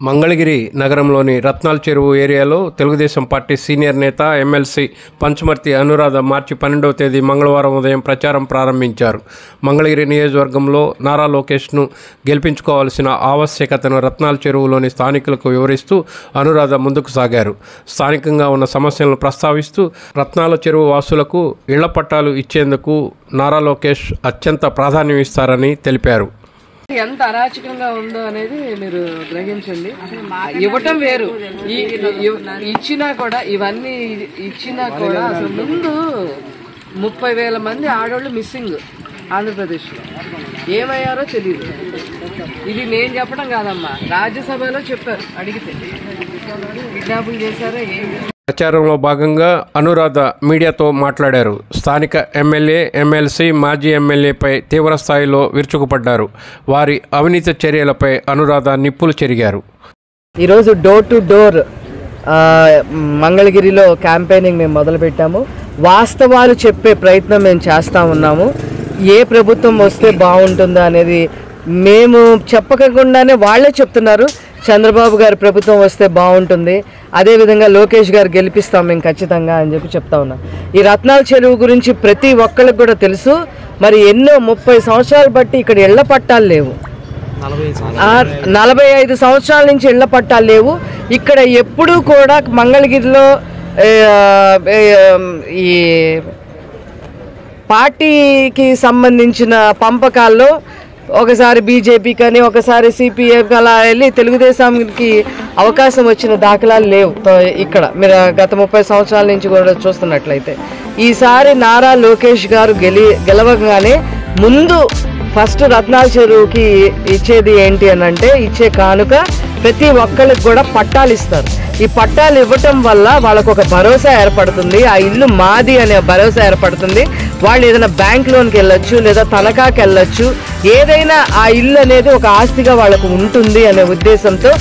మంగళగిరి నగరంలోని రత్నాల చెరువు ఏరియాలో తెలుగుదేశం పార్టీ సీనియర్ నేత ఎమ్మెల్సీ పంచుమర్తి అనురాధ మార్చి 12వ తేదీ మంగళవారం ఉదయం ప్రచారం ప్రారంభించారు. మంగళగిరి నియోజకవర్గంలో నారా లోకేష్ను గెలిపించుకోవాల్సిన ఆవశ్యకతను రత్నాల చెరువులోని స్థానికులకు వివరిస్తూ అనురాధ ముందుకు సాగారు. స్థానికంగా ఉన్న సమస్యలను ప్రస్తావిస్తూ రత్నాల చెరువు వాసులకు ఇళ్ల పట్టాలు ఇచ్చేందుకు నారా లోకేష్ అత్యంత ప్రాధాన్యం ఇస్తారని తెలిపారు. ఎంత అరాచకంగా ఉందో అనేది మీరు గ్రహించండి. ఇవ్వటం వేరు, ఇచ్చినా కూడా ఇవన్నీ ఇచ్చినా కూడా అసలు ముందు 30,000 మంది ఆడవాళ్ళు మిస్సింగ్ ఆంధ్రప్రదేశ్లో ఏమయ్యారో తెలియదు. ఇది నేను చెప్పడం కాదమ్మా, రాజ్యసభలో చెప్పారు అడిగితే. కిడ్నాపులు చేశారా ఏం? ప్రచారంలో భాగంగా అనురాధ మీడియాతో మాట్లాడారు. స్థానిక ఎమ్మెల్యే, ఎమ్మెల్సీ, మాజీ ఎమ్మెల్యేపై తీవ్ర స్థాయిలో విరుచుకుపడ్డారు. వారి అవినీతి చర్యలపై అనురాధ నిప్పులు చెరిగారు. ఈరోజు డోర్ టు డోర్ మంగళగిరిలో క్యాంపెయినింగ్ మేము మొదలుపెట్టాము. వాస్తవాలు చెప్పే ప్రయత్నం మేము చేస్తూ ఉన్నాము. ఏ ప్రభుత్వం వస్తే బాగుంటుందా అనేది మేము చెప్పకుండానే వాళ్ళే చెప్తున్నారు. చంద్రబాబు గారి ప్రభుత్వం వస్తే బాగుంటుంది, అదేవిధంగా లోకేష్ గారు గెలిపిస్తాం మేము ఖచ్చితంగా అని చెప్తా ఉన్నాం. ఈ రత్నాల చెరువు గురించి ప్రతి ఒక్కరికి కూడా తెలుసు. మరి ఎన్నో 30 సంవత్సరాలు బట్టి ఇక్కడ ఇళ్ల పట్టాలు లేవు, 45 సంవత్సరాల నుంచి ఇళ్ల పట్టాలు లేవు. ఇక్కడ ఎప్పుడూ కూడా మంగళగిరిలో ఈ పార్టీకి సంబంధించిన పంపకాల్లో ఒకసారి బీజేపీ కానీ ఒకసారి సిపిఎం అలా వెళ్ళి తెలుగుదేశానికి అవకాశం వచ్చిన దాఖలాలు లేవు. ఇక్కడ మీరు గత 30 సంవత్సరాల నుంచి కూడా చూస్తున్నట్లయితే ఈసారి నారా లోకేష్ గారు గెలవగానే ముందు ఫస్ట్ రత్నాల చెరువుకి ఇచ్చేది ఏంటి అని అంటే, ఇచ్చే కానుక ప్రతి ఒక్కరికి కూడా పట్టాలు ఇస్తారు. ఈ పట్టాలు ఇవ్వటం వల్ల వాళ్ళకు ఒక భరోసా ఏర్పడుతుంది, ఆ ఇల్లు మాది అనే భరోసా ఏర్పడుతుంది. వాళ్ళు ఏదైనా బ్యాంక్ లోన్కి వెళ్ళొచ్చు, లేదా తనఖాకి వెళ్ళొచ్చు, ఏదైనా ఆ ఇల్లు అనేది ఒక ఆస్తిగా వాళ్ళకు ఉంటుంది అనే ఉద్దేశంతో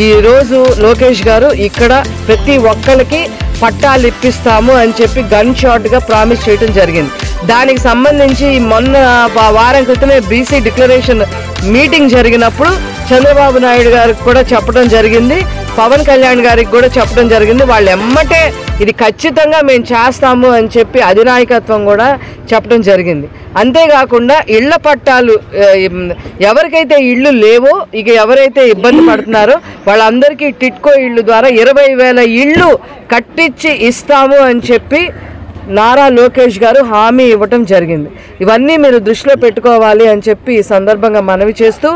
ఈరోజు లోకేష్ గారు ఇక్కడ ప్రతి ఒక్కరికి పట్టాలు ఇప్పిస్తాము అని చెప్పి గన్ షాట్గా ప్రామిస్ చేయడం జరిగింది. దానికి సంబంధించి మొన్న వారం క్రితమే బీసీ డిక్లరేషన్ మీటింగ్ జరిగినప్పుడు చంద్రబాబు నాయుడు గారికి కూడా చెప్పడం జరిగింది, పవన్ కళ్యాణ్ గారికి కూడా చెప్పడం జరిగింది. వాళ్ళు ఎమ్మటే ఇది ఖచ్చితంగా మేము చేస్తాము అని చెప్పి అధినాయకత్వం కూడా చెప్పడం జరిగింది. అంతేకాకుండా ఇళ్ల పట్టాలు ఎవరికైతే ఇళ్ళు లేవో, ఇక ఎవరైతే ఇబ్బంది పడుతున్నారో వాళ్ళందరికీ టిట్కో ఇళ్ళు ద్వారా 20,000 ఇళ్ళు కట్టించి ఇస్తాము అని చెప్పి నారా లోకేష్ గారు హామీ ఇవ్వటం జరిగింది. ఇవన్నీ మీరు దృష్టిలో పెట్టుకోవాలి అని చెప్పి ఈ సందర్భంగా మనవి చేస్తూ,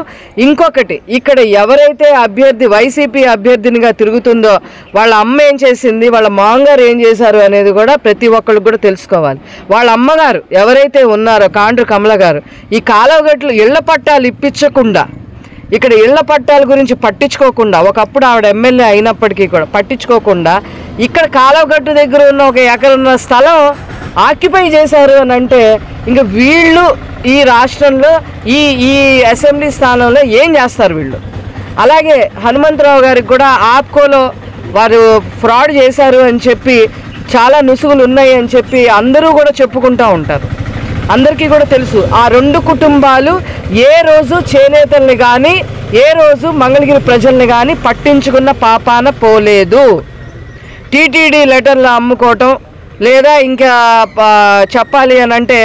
ఇంకొకటి ఇక్కడ ఎవరైతే అభ్యర్థి వైసీపీ అభ్యర్థినిగా తిరుగుతుందో వాళ్ళ అమ్మ ఏం చేసింది, వాళ్ళ మామగారు ఏం చేశారు అనేది కూడా ప్రతి ఒక్కరికి కూడా తెలుసుకోవాలి. వాళ్ళ అమ్మగారు ఎవరైతే ఉన్నారో కాండ్రు కమల గారు ఈ కాలువగట్లు ఇళ్ల పట్టాలు ఇప్పించకుండా, ఇక్కడ ఇళ్ల పట్టాల గురించి పట్టించుకోకుండా, ఒకప్పుడు ఆవిడ ఎమ్మెల్యే అయినప్పటికీ కూడా పట్టించుకోకుండా ఇక్కడ కాలువగట్టు దగ్గర ఉన్న 1 ఎకరం స్థలం ఆక్యుపై చేశారు అని అంటే, ఇంకా వీళ్ళు ఈ రాష్ట్రంలో ఈ అసెంబ్లీ స్థానంలో ఏం చేస్తారు వీళ్ళు? అలాగే హనుమంతరావు గారికి కూడా ఆప్కోలో వారు ఫ్రాడ్ చేశారు అని చెప్పి, చాలా నుసుగులు ఉన్నాయి అని చెప్పి అందరూ కూడా చెప్పుకుంటూ ఉంటారు. అందరికీ కూడా తెలుసు. ఆ 2 కుటుంబాలు ఏ రోజు చేనేతల్ని కానీ, ఏ రోజు మంగళగిరి ప్రజల్ని కానీ పట్టించుకున్న పాపాన పోలేదు. టీటీడీ లెటర్లు అమ్ముకోవటం, లేదా ఇంకా చెప్పాలి అని అంటే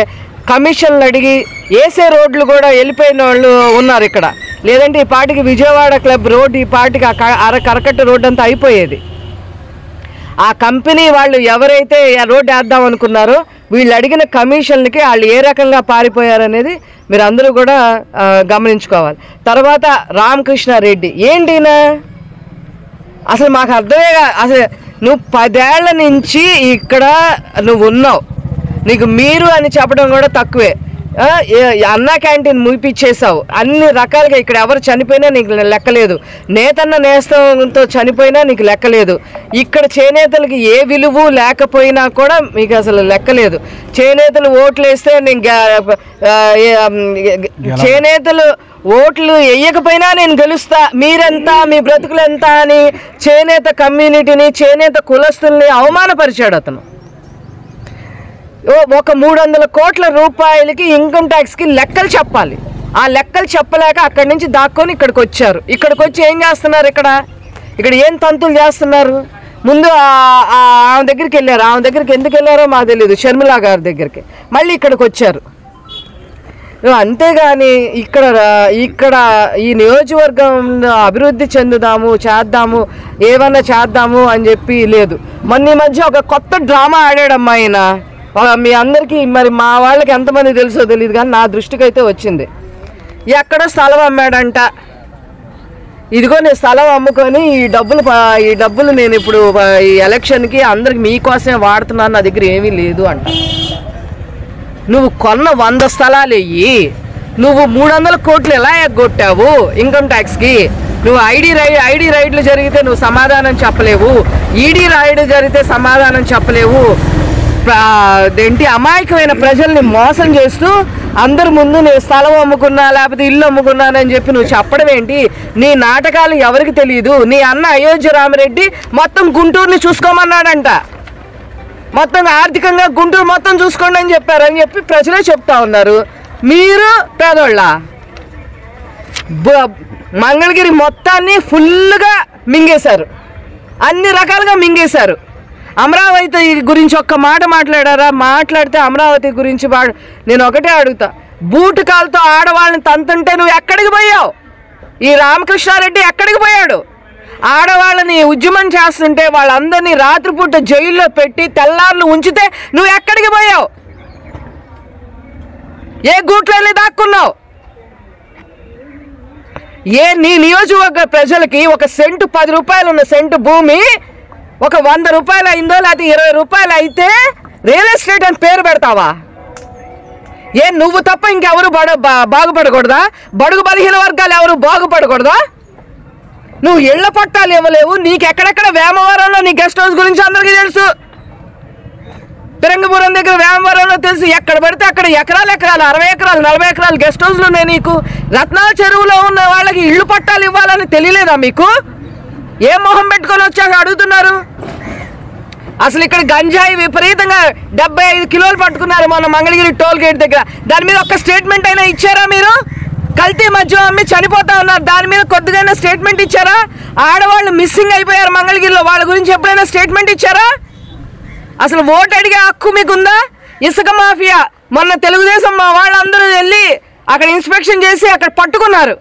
కమిషన్లు అడిగి వేసే రోడ్లు కూడా వెళ్ళిపోయిన వాళ్ళు ఉన్నారు ఇక్కడ. లేదంటే ఈ పాటికి విజయవాడ క్లబ్ రోడ్ ఈ పాటికి కరకట్ట రోడ్ అంతా అయిపోయేది. ఆ కంపెనీ వాళ్ళు ఎవరైతే రోడ్డు వేద్దాం అనుకున్నారో వీళ్ళు అడిగిన కమిషన్లకి వాళ్ళు ఏ రకంగా పారిపోయారనేది మీరు అందరూ కూడా గమనించుకోవాలి. తర్వాత రామకృష్ణారెడ్డి ఏంటినా అసలు మాకు అర్థమే. అసలు నువ్వు 10 ఏళ్ల నుంచి ఇక్కడ నువ్వు ఉన్నావు, నీకు మీరు అని చెప్పడం కూడా తక్కువే. అన్నా క్యాంటీన్ ముగిపిచ్చేసావు, అన్ని రకాలుగా ఇక్కడ ఎవరు చనిపోయినా నీకు లెక్కలేదు, నేతన్న నేస్తంతో చనిపోయినా నీకు లెక్కలేదు. ఇక్కడ చేనేతలకి ఏ విలువ లేకపోయినా కూడా మీకు అసలు లెక్కలేదు. చేనేతలు ఓట్లు వేస్తే చేనేతలు ఓట్లు వేయకపోయినా నేను గెలుస్తా, మీరెంత, మీ బ్రతుకులు ఎంత అని చేనేత కమ్యూనిటీని, చేనేత కులస్తుల్ని అవమానపరిచాడు అతను. ఒక 300 కోట్ల రూపాయలకి ఇన్కమ్ ట్యాక్స్కి లెక్కలు చెప్పాలి. ఆ లెక్కలు చెప్పలేక అక్కడి నుంచి దాక్కొని ఇక్కడికి వచ్చారు. ఇక్కడికి వచ్చి ఏం చేస్తున్నారు? ఇక్కడ ఏం తంతులు చేస్తున్నారు? ముందు ఆమె దగ్గరికి వెళ్ళారు. ఆమె దగ్గరికి ఎందుకు వెళ్ళారో మాకు తెలియదు, షర్మిలా గారి దగ్గరికి. మళ్ళీ ఇక్కడికి వచ్చారు. అంతేగాని ఇక్కడ ఈ నియోజకవర్గం అభివృద్ధి చేద్దాము ఏమన్నా చేద్దాము అని చెప్పి లేదు. మొన్న మధ్య ఒక కొత్త డ్రామా ఆడాడమ్మా ఆయన. మీ అందరికీ మరి మా వాళ్ళకి ఎంతమంది తెలుసో తెలియదు కానీ నా దృష్టికి అయితే వచ్చింది. ఎక్కడో స్థలం అమ్మాడంట. ఇదిగో నేను స్థలం అమ్ముకొని ఈ డబ్బులు నేను ఇప్పుడు ఈ ఎలక్షన్కి అందరికి మీకోసమే వాడుతున్నాను, నా దగ్గర ఏమీ లేదు అంట. నువ్వు కొన్న 100 స్థలాలు వెయ్యి, నువ్వు 300 కోట్లు ఎలా ఎగ్గొట్టావు ఇన్కమ్ ట్యాక్స్కి? నువ్వు ఐడి రైడ్లు జరిగితే నువ్వు సమాధానం చెప్పలేవు, ఈడీ రైడ్ జరిగితే సమాధానం చెప్పలేవు. ఏంటి అమాయకమైన ప్రజల్ని మోసం చేస్తూ అందరి ముందు నేను స్థలం అమ్ముకున్నా లేకపోతే ఇల్లు అమ్ముకున్నానని చెప్పి నువ్వు చెప్పడం ఏంటి? నీ నాటకాలు ఎవరికి తెలియదు. నీ అన్న అయోధ్య రామిరెడ్డి మొత్తం గుంటూరుని చూసుకోమన్నాడంట. మొత్తం ఆర్థికంగా గుంటూరు మొత్తం చూసుకోండి అని చెప్పారని చెప్పి ప్రజలే చెప్తా ఉన్నారు. మీరు పేదోళ్ళ మంగళగిరి మొత్తాన్ని ఫుల్గా మింగేశారు, అన్ని రకాలుగా మింగేశారు. అమరావతి గురించి ఒక్క మాట మాట్లాడారా? మాట్లాడితే అమరావతి గురించి నేను ఒకటే అడుగుతా, బూటు కాలుతో ఆడవాళ్ళని తంతుంటే నువ్వు ఎక్కడికి పోయావు? ఈ రామకృష్ణారెడ్డి ఎక్కడికి పోయాడు? ఆడవాళ్ళని ఉద్యమం చేస్తుంటే వాళ్ళందరినీ రాత్రిపూట జైల్లో పెట్టి తెల్లార్లు ఉంచితే నువ్వు ఎక్కడికి పోయావు? ఏ గూట్లన్నీ దాక్కున్నావు? నీ నియోజకవర్గ ప్రజలకి ఒక సెంటు 10 రూపాయలు ఉన్న సెంటు భూమి ఒక 100 రూపాయలు అయిందో లేకపోతే 20 రూపాయలు అయితే రియల్ ఎస్టేట్ అని పేరు పెడతావా? నువ్వు తప్ప ఇంకెవరు బాగుపడకూడదా? బడుగు బలహీన వర్గాలు ఎవరు బాగుపడకూడదా? నువ్వు ఇళ్ల పట్టాలు ఇవ్వలేవు. నీకు ఎక్కడెక్కడ వేమవరంలో నీ గెస్ట్ హౌస్ గురించి అందరికీ తెలుసు. తిరంగపురం దగ్గర వేమవరంలో తెలుసు. ఎక్కడ పడితే అక్కడ ఎకరాలు 60 ఎకరాలు 40 ఎకరాలు గెస్ట్ హౌస్లు ఉన్నాయి నీకు. రత్నాల చెరువులో ఉన్న వాళ్ళకి ఇళ్ళు పట్టాలు ఇవ్వాలని తెలియలేదా మీకు? ఏ మొహం పెట్టుకొని వచ్చాక అడుగుతున్నారు? అసలు ఇక్కడ గంజాయి విపరీతంగా 75 కిలోలు పట్టుకున్నారు మొన్న మంగళగిరి టోల్ గేట్ దగ్గర. దాని మీద ఒక్క స్టేట్మెంట్ అయినా ఇచ్చారా మీరు? కల్తీ మద్యం అమ్మి చనిపోతా ఉన్నారు, దాని మీద కొద్దిగా స్టేట్మెంట్ ఇచ్చారా? ఆడవాళ్ళు మిస్సింగ్ అయిపోయారు మంగళగిరిలో, వాళ్ళ గురించి ఎప్పుడైనా స్టేట్మెంట్ ఇచ్చారా? అసలు ఓటు అడిగే హక్కు మీకుందా? ఇసుక మాఫియా మొన్న తెలుగుదేశం మా వాళ్ళందరూ వెళ్ళి అక్కడ ఇన్స్పెక్షన్ చేసి అక్కడ పట్టుకున్నారు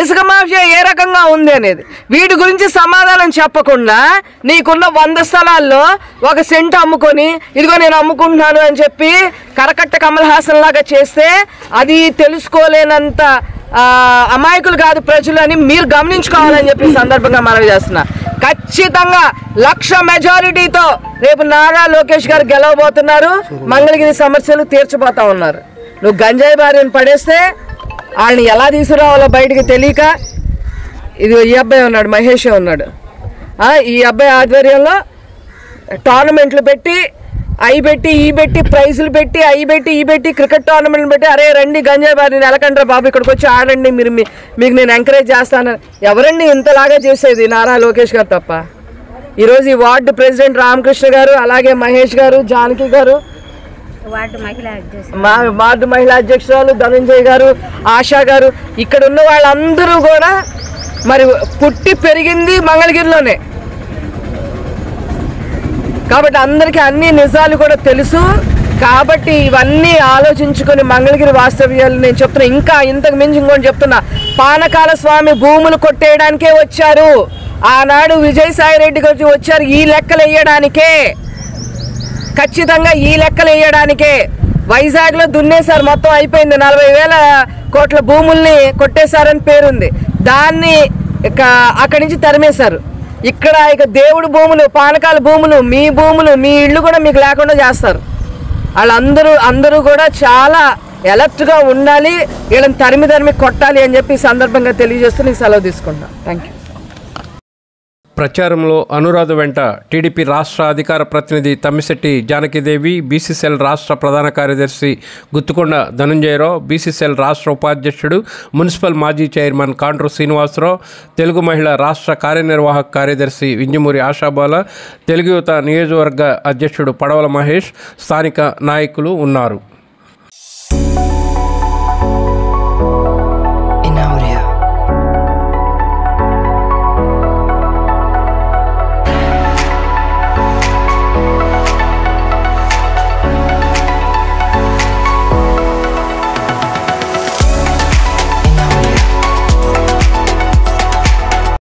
ఇసుక మాఫియా ఏ రకంగా ఉంది అనేది. వీటి గురించి సమాధానం చెప్పకుండా నీకున్న 100 స్థలాల్లో ఒక సెంటు అమ్ముకొని ఇదిగో నేను అమ్ముకుంటున్నాను అని చెప్పి కరకట్ట కమల్ హాసన్ లాగా చేస్తే అది తెలుసుకోలేనంత అమాయకులు కాదు ప్రజలు అని మీరు గమనించుకోవాలని చెప్పి సందర్భంగా మనవి చేస్తున్నా. ఖచ్చితంగా 1,00,000 మెజారిటీతో రేపు నారా లోకేష్ గారు గెలవబోతున్నారు. మంగళగిరి సమస్యలు తీర్చబోతా ఉన్నారు. నువ్వు గంజాయి బారిని పడేస్తే వాళ్ళని ఎలా తీసుకురావాలో బయటికి తెలియక ఇది ఈ అబ్బాయి ఉన్నాడు, మహేష్ ఉన్నాడు. ఈ అబ్బాయి ఆధ్వర్యంలో టోర్నమెంట్లు పెట్టి ఈ పెట్టి ప్రైజులు పెట్టి ఈ పెట్టి క్రికెట్ టోర్నమెంట్లు పెట్టి అరే రండి గంజాయి బారిని ఎలకండ్రా బాబు ఇక్కడికి వచ్చి ఆడండి మీకు నేను ఎంకరేజ్ చేస్తాను. ఎవరండి ఇంతలాగా చేసేది? నారా లోకేష్ గారు తప్ప. ఈరోజు ఈ వార్డు ప్రెసిడెంట్ రామకృష్ణ గారు, అలాగే మహేష్ గారు, జానకి గారు, వార్డు మహిళా అధ్యక్షురాలు ధనంజయ్ గారు, ఆశా గారు, ఇక్కడ ఉన్న వాళ్ళందరూ కూడా మరి పుట్టి పెరిగింది మంగళగిరిలోనే కాబట్టి అందరికీ అన్ని నిజాలు కూడా తెలుసు. కాబట్టి ఇవన్నీ ఆలోచించుకొని మంగళగిరి వాస్తవ్యాలు నేను చెప్తున్నా. ఇంకా ఇంతకు మించి ఇంకోటి చెప్తున్నా, పానకాల స్వామి భూములు కొట్టేయడానికే వచ్చారు. ఆనాడు విజయసాయి రెడ్డి గారు వచ్చారు ఈ లెక్కలు వేయడానికే, ఖచ్చితంగా ఈ లెక్కలు వేయడానికే. వైజాగ్లో దున్నేశారు, మొత్తం అయిపోయింది. 40,000 కోట్ల భూముల్ని కొట్టేశారని పేరుంది. దాన్ని అక్కడి నుంచి తరిమేశారు. ఇక్కడ ఇక దేవుడు భూములు, పానకాల భూములు, మీ ఇళ్ళు కూడా మీకు లేకుండా చేస్తారు. వాళ్ళందరూ కూడా చాలా ఎలర్ట్గా ఉండాలి. వీళ్ళని తరిమి కొట్టాలి అని చెప్పి ఈ సందర్భంగా తెలియజేస్తూ నేను సెలవు తీసుకుంటాను. Thank you. ప్రచారంలో అనురాధ వెంట టీడీపీ రాష్ట్ర అధికార ప్రతినిధి తమ్మిశెట్టి జానకిదేవి, బీసీసీఎల్ రాష్ట్ర ప్రధాన కార్యదర్శి గుత్తుకొండ ధనంజయరావు, బీసీసీఎల్ రాష్ట్ర ఉపాధ్యక్షుడు మున్సిపల్ మాజీ చైర్మన్ కాండ్రు శ్రీనివాసరావు, తెలుగు మహిళా రాష్ట్ర కార్యనిర్వాహక కార్యదర్శి వింజమూరి ఆశాబాల, తెలుగు యువత నియోజకవర్గ అధ్యక్షుడు పడవల మహేష్, స్థానిక నాయకులు ఉన్నారు.